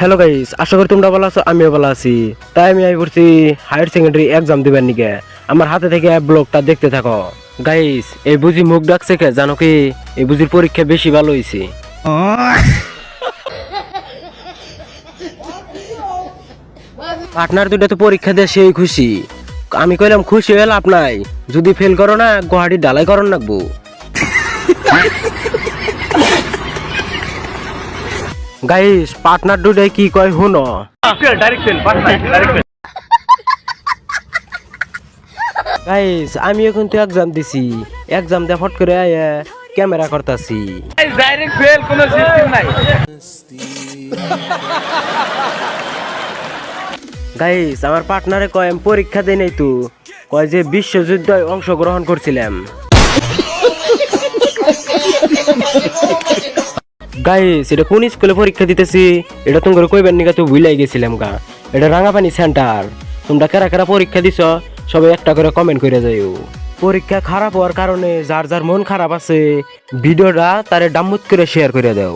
Hello guys, আশা করি তোমরা ভালো আছো, আমিও ভালো আছি। তাই আমি পড়ছি হায়ার সেকেন্ডারি এক্সাম দিবার নিকে। আমার হাতে থেকে ব্লগটা দেখতে থাকো। গাইস, এই বুঝি মুখ ডাকছে কে জানো কি? এই বুঝির পরীক্ষা বেশি ভালো হয়েছে। পার্টনার দুটো তো পরীক্ষা দিয়ে সেই খুশি। আমি কইলাম খুশি হয়ে লাভ নাই, যদি ফেল করো না গুয়াহাটি ডালাই করন রাখবো। গাইস, পার্টনার দুটাই কি কয় হুনো। গাইস, আমি এখন তো এক্সাম দিছি, এক্সাম দিয়ে ফট করে ক্যামেরা করতাছি। ডাইরেক্ট ফেল, কোনো সিস্টেম নাই। গাইস, আমার পার্টনারে কয় আমি পরীক্ষা দেই নাই তো, কয় যে বিশ্বযুদ্ধে অংশগ্রহণ করছিলাম। গাইস, এটা কোন স্কুলে পরীক্ষা দিতেছি এটা তোমরা কইবেন নিকা তো ভুলাই গেছিলাম গা। এটা রাঙাপানি সেন্টার। তোমরা কারা কারা পরীক্ষা দিছ সবাই একটা করে কমেন্ট করে যাইও। পরীক্ষা খারাপ হওয়ার কারণে যার যার মন খারাপ আছে ভিডিওটা তারে ডাম্মুত করে শেয়ার করে দাও।